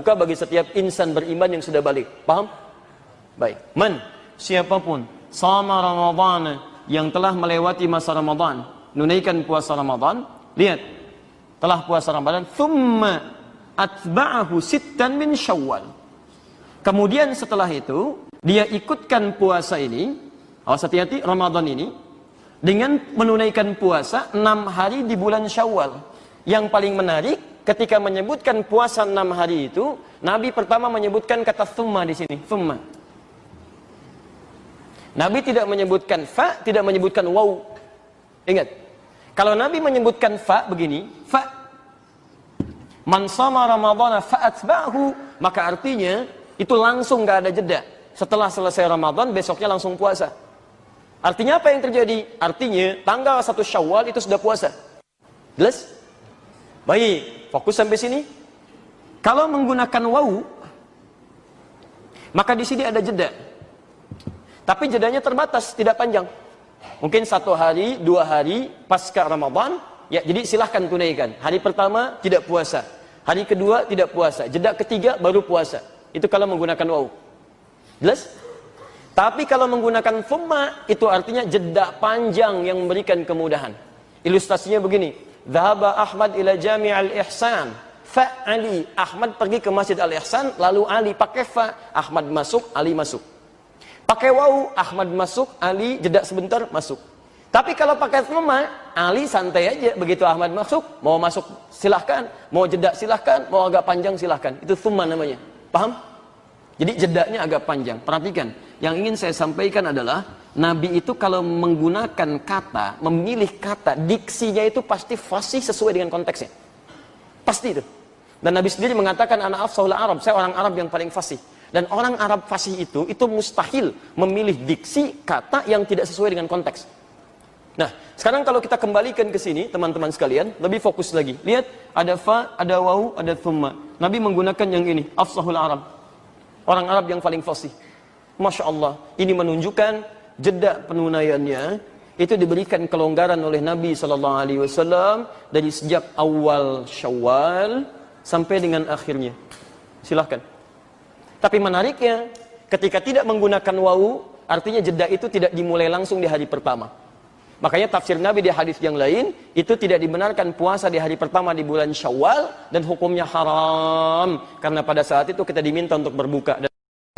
Buka bagi setiap insan beriman yang sudah balik. Paham? Baik. Man, siapapun sama Ramadan, yang telah melewati masa Ramadan, menunaikan puasa Ramadan, lihat, telah puasa Ramadan, thumma atba'ahu sittan min Syawal. Kemudian setelah itu dia ikutkan puasa ini, awas hati-hati, Ramadan ini dengan menunaikan puasa 6 hari di bulan Syawal. Yang paling menarik, ketika menyebutkan puasa 6 hari itu, Nabi pertama menyebutkan kata thumma di sini, thumma. Nabi tidak menyebutkan fa, tidak menyebutkan waw. Ingat, kalau Nabi menyebutkan fa begini, fa, man sama Ramadhana fa'atba'hu, maka artinya itu langsung gak ada jeda. Setelah selesai Ramadan, besoknya langsung puasa. Artinya apa yang terjadi? Artinya tanggal 1 Syawal itu sudah puasa. Jelas? Baik, fokus sampai sini. Kalau menggunakan waw, maka di sini ada jeda. Tapi jedanya terbatas, tidak panjang. Mungkin 1 hari, 2 hari pasca Ramadan, ya, jadi silahkan tunaikan. Hari pertama tidak puasa, hari kedua tidak puasa, jeda ketiga baru puasa. Itu kalau menggunakan waw. Jelas? Tapi kalau menggunakan thumma, itu artinya jeda panjang yang memberikan kemudahan. Ilustrasinya begini, dhahaba Ahmad ila Jami' al-Ihsan fa Ali. Ahmad pergi ke Masjid Al-Ihsan, lalu Ali pakai fa, Ahmad masuk, Ali masuk. Pakai waw, Ahmad masuk, Ali jeda sebentar, masuk. Tapi kalau pakai thumma, Ali santai aja, begitu Ahmad masuk silahkan, mau jeda silahkan, mau agak panjang silahkan. Itu thumma namanya. Paham? Jadi jedanya agak panjang. Perhatikan, yang ingin saya sampaikan adalah Nabi itu kalau menggunakan kata, memilih kata, diksinya itu pasti fasih sesuai dengan konteksnya. Pasti itu. Dan Nabi sendiri mengatakan, ana afsahul Arab, saya orang Arab yang paling fasih. Dan orang Arab fasih itu mustahil memilih diksi kata yang tidak sesuai dengan konteks. Nah, sekarang kalau kita kembalikan ke sini, teman-teman sekalian, lebih fokus lagi. Lihat, ada fa, ada waw, ada thumma. Nabi menggunakan yang ini, afsahul Arab. Orang Arab yang paling fasih. Masya Allah, ini menunjukkan jeda penunaiannya itu diberikan kelonggaran oleh Nabi SAW dari sejak awal Syawal sampai dengan akhirnya. Silahkan. Tapi menariknya, ketika tidak menggunakan wawu, artinya jeda itu tidak dimulai langsung di hari pertama. Makanya tafsir Nabi di hadis yang lain, itu tidak dibenarkan puasa di hari pertama di bulan Syawal, dan hukumnya haram. Karena pada saat itu kita diminta untuk berbuka.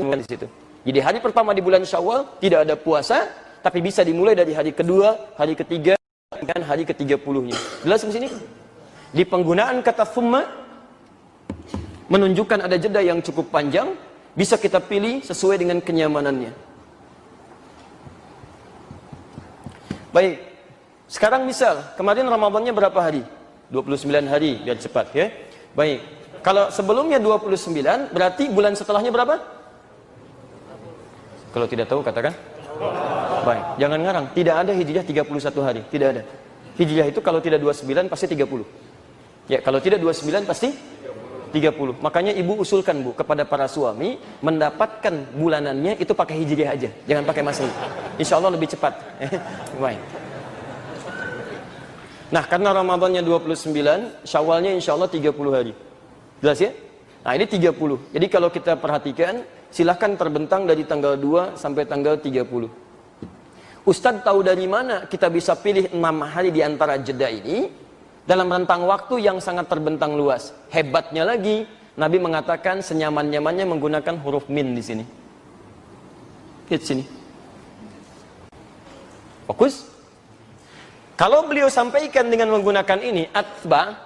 Dan di situ. Jadi hari pertama di bulan Syawal, tidak ada puasa, tapi bisa dimulai dari hari kedua, hari ketiga, dan hari ke-30-nya. Jelas di sini? Di penggunaan kata thumma, menunjukkan ada jeda yang cukup panjang, bisa kita pilih sesuai dengan kenyamanannya. Baik, sekarang misal, kemarin Ramadannya berapa hari? 29 hari, biar cepat ya. Baik, kalau sebelumnya 29, berarti bulan setelahnya berapa? Kalau tidak tahu katakan. Baik, jangan ngarang, tidak ada Hijriah 31 hari, tidak ada. Hijriah itu kalau tidak 29 pasti 30. Ya, kalau tidak 29 pasti 30. Makanya ibu usulkan bu kepada para suami mendapatkan bulanannya itu pakai hijriah aja, jangan pakai masehi. Insya Allah lebih cepat. Baik. Nah, karena Ramadannya 29, Syawalnya insya Allah 30 hari. Jelas ya? Nah, ini 30. Jadi kalau kita perhatikan, silahkan terbentang dari tanggal 2 sampai tanggal 30. Ustadz tahu dari mana kita bisa pilih 6 hari di antara jeda ini? Dalam rentang waktu yang sangat terbentang luas. Hebatnya lagi, Nabi mengatakan senyaman-nyamannya menggunakan huruf min di sini. Lihat sini. Fokus. Kalau beliau sampaikan dengan menggunakan ini, atba,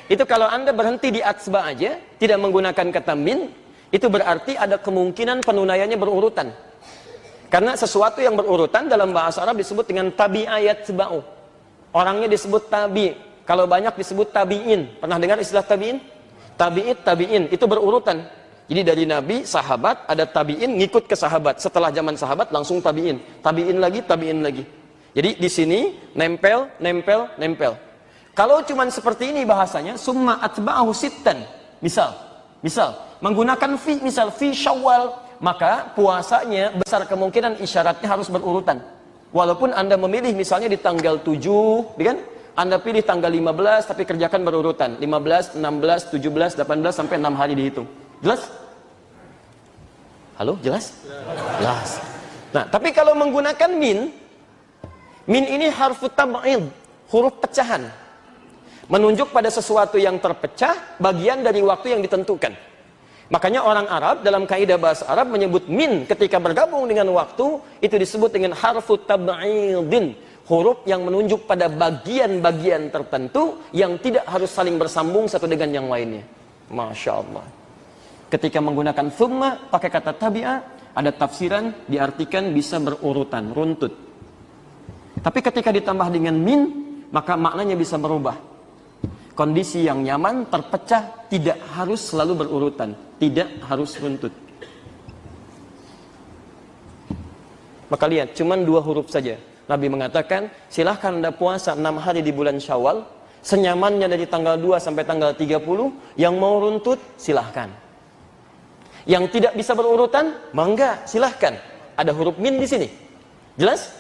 itu kalau Anda berhenti di atba aja, tidak menggunakan kata min, itu berarti ada kemungkinan penunaiannya berurutan. Karena sesuatu yang berurutan dalam bahasa Arab disebut dengan tabi'ayat seba'u. Orangnya disebut tabi, kalau banyak disebut tabi'in. Pernah dengar istilah tabi'in? Tabi'in, itu berurutan. Jadi dari Nabi, sahabat, ada tabi'in, ngikut ke sahabat. Setelah zaman sahabat, langsung tabi'in. Tabi'in lagi. Jadi di sini, nempel. Kalau cuman seperti ini bahasanya, summa atba'ahu sittan. Misal, menggunakan fi, misal fi Syawal, maka puasanya besar kemungkinan isyaratnya harus berurutan. Walaupun Anda memilih misalnya di tanggal 7, kan? Anda pilih tanggal 15 tapi kerjakan berurutan. 15, 16, 17, 18 sampai 6 hari dihitung. Jelas? Halo, jelas? Jelas. Nah, tapi kalau menggunakan min ini harfu tab'id, huruf pecahan. Menunjuk pada sesuatu yang terpecah, bagian dari waktu yang ditentukan. Makanya orang Arab dalam kaidah bahasa Arab menyebut min ketika bergabung dengan waktu, itu disebut dengan harfu tab'idin, huruf yang menunjuk pada bagian-bagian tertentu yang tidak harus saling bersambung satu dengan yang lainnya. Masya Allah. Ketika menggunakan thumma pakai kata tabi'ah, ada tafsiran diartikan bisa berurutan, runtut. Tapi ketika ditambah dengan min, maka maknanya bisa berubah. Kondisi yang nyaman, terpecah, tidak harus selalu berurutan, tidak harus runtut. Maka lihat, cuman 2 huruf saja. Nabi mengatakan, silahkan Anda puasa 6 hari di bulan Syawal, senyamannya dari tanggal 2 sampai tanggal 30, yang mau runtut, silahkan. Yang tidak bisa berurutan, mangga, silahkan. Ada huruf min di sini. Jelas?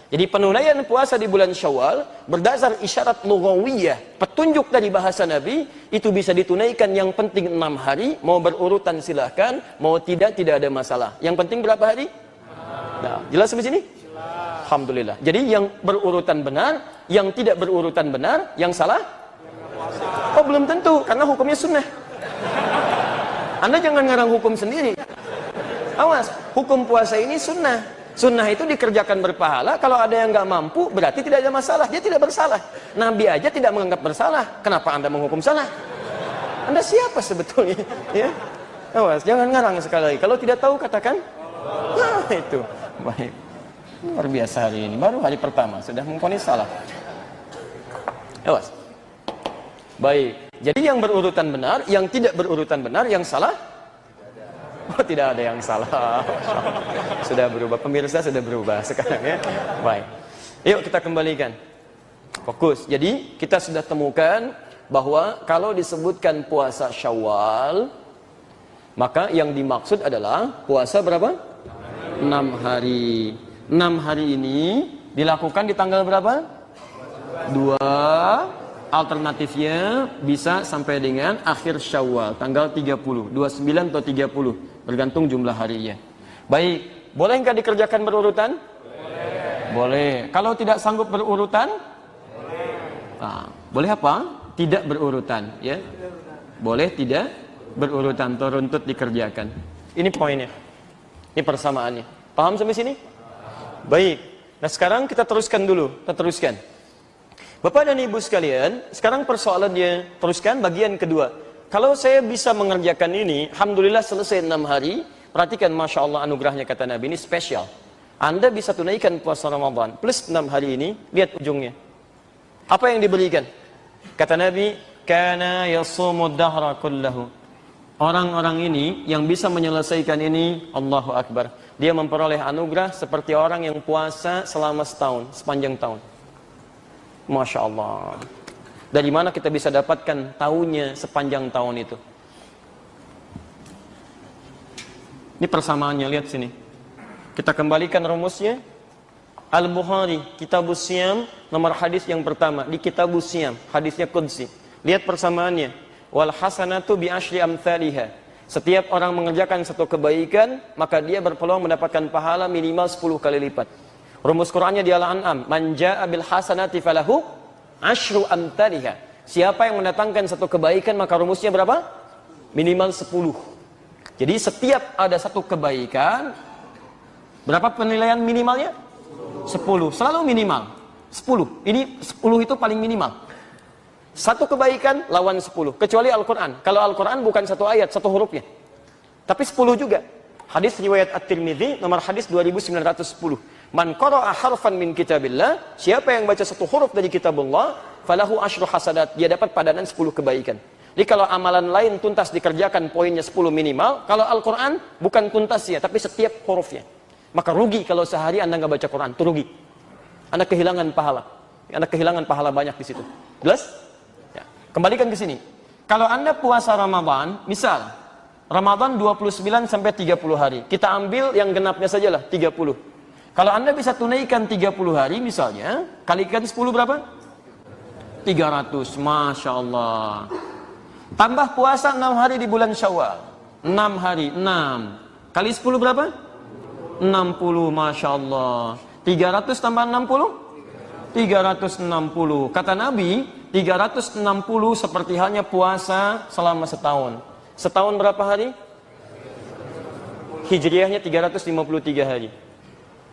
Jadi penunaian puasa di bulan Syawal berdasar isyarat lughawiyah, petunjuk dari bahasa Nabi, itu bisa ditunaikan yang penting 6 hari, mau berurutan silahkan, mau tidak ada masalah. Yang penting berapa hari? Nah, jelas sampai sini? Alhamdulillah. Jadi yang berurutan benar, yang tidak berurutan benar, yang salah? Oh, belum tentu, karena hukumnya sunnah. Anda jangan ngarang hukum sendiri. Awas, hukum puasa ini sunnah. Sunnah itu dikerjakan berpahala. Kalau ada yang nggak mampu, berarti tidak ada masalah. Dia tidak bersalah. Nabi aja tidak menganggap bersalah. Kenapa Anda menghukum salah? Anda siapa sebetulnya? Ya, awas, jangan ngarang sekali lagi. Kalau tidak tahu katakan. Nah, itu baik. Luar biasa hari ini. Baru hari pertama sudah memvonis salah. Awas. Baik. Jadi yang berurutan benar, yang tidak berurutan benar, yang salah. Oh, tidak ada yang salah. Sudah berubah, pemirsa sudah berubah sekarang ya. Baik. Yuk kita kembalikan. Fokus. Jadi kita sudah temukan bahwa kalau disebutkan puasa Syawal, maka yang dimaksud adalah puasa berapa? 6 hari. 6 hari ini dilakukan di tanggal berapa? 2. Alternatifnya bisa sampai dengan akhir Syawal, tanggal 30, 29 atau 30, bergantung jumlah harinya. Baik, bolehkah dikerjakan berurutan? Boleh. Kalau tidak sanggup berurutan? Nah, boleh apa? Tidak berurutan, ya. Boleh tidak berurutan, teruntut dikerjakan. Ini poinnya. Ini persamaannya. Paham sampai sini? Baik. Nah, sekarang kita teruskan dulu. Kita teruskan. Bapak dan Ibu sekalian, sekarang persoalannya teruskan bagian kedua. Kalau saya bisa mengerjakan ini, alhamdulillah selesai 6 hari. Perhatikan, Masya Allah anugerahnya kata Nabi, ini spesial. Anda bisa tunaikan puasa Ramadan plus 6 hari ini, lihat ujungnya. Apa yang diberikan? Kata Nabi, kana yasumud dahra kullahu. Orang-orang ini yang bisa menyelesaikan ini, Allahu Akbar. Dia memperoleh anugerah seperti orang yang puasa selama setahun, sepanjang tahun. Masya Allah. Dari mana kita bisa dapatkan tahunnya sepanjang tahun itu? Ini persamaannya, lihat sini. Kita kembalikan rumusnya. Al-Bukhari, Kitabus Siyam, nomor hadis yang pertama. Di Kitabus Siyam, hadisnya Qudsi. Lihat persamaannya. Wal hasanatu bi asyri amthaliha. Setiap orang mengerjakan satu kebaikan, maka dia berpeluang mendapatkan pahala minimal 10 kali lipat. Rumus Qur'annya di Al-An'am, man jaa'a bil hasanati falahu asyru amthaliha. Siapa yang mendatangkan satu kebaikan, maka rumusnya berapa? Minimal 10. Jadi setiap ada satu kebaikan, berapa penilaian minimalnya? 10. Selalu minimal 10. Ini 10 itu paling minimal. Satu kebaikan lawan 10. Kecuali Al-Quran. Kalau Al-Quran bukan satu ayat, satu hurufnya, tapi 10 juga. Hadis riwayat At-Tirmidzi nomor hadis 2910. Man qara'a harfan min kitabillah, siapa yang baca satu huruf dari kitabullah, falahu asyru hasanat, dia dapat padanan 10 kebaikan. Jadi kalau amalan lain tuntas dikerjakan poinnya 10 minimal, kalau Al-Quran bukan tuntasnya tapi setiap hurufnya. Maka rugi kalau sehari Anda nggak baca Quran, itu rugi. Anda kehilangan pahala. Anda kehilangan pahala banyak di situ. Jelas? Ya. Kembalikan ke sini. Kalau Anda puasa Ramadan, misal Ramadan 29 sampai 30 hari. Kita ambil yang genapnya sajalah 30. Kalau Anda bisa tunaikan 30 hari misalnya, kalikan 10 berapa? 300, Masya Allah. Tambah puasa 6 hari di bulan Syawal. 6 hari, 6. Kali 10 berapa? 60, Masya Allah. 300 tambah 60? 360. Kata Nabi, 360 seperti halnya puasa selama setahun. Setahun berapa hari? Hijriahnya 353 hari.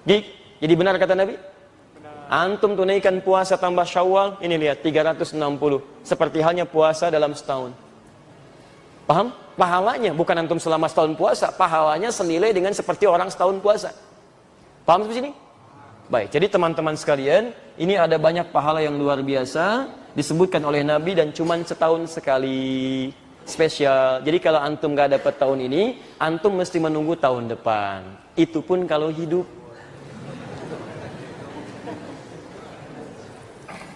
Jadi benar kata Nabi? Antum tunaikan puasa tambah Syawal, ini lihat 360. Seperti halnya puasa dalam setahun. Paham? Pahalanya bukan antum selama setahun puasa, pahalanya senilai dengan seperti orang setahun puasa. Paham di sini? Baik, jadi teman-teman sekalian, ini ada banyak pahala yang luar biasa disebutkan oleh Nabi dan cuman setahun sekali. Spesial. Jadi kalau antum gak dapat tahun ini, antum mesti menunggu tahun depan. Itu pun kalau hidup.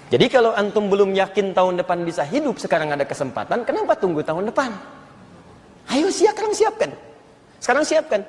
Jadi kalau antum belum yakin tahun depan bisa hidup, sekarang ada kesempatan, kenapa tunggu tahun depan? Ayo sekarang siapkan. Sekarang siapkan.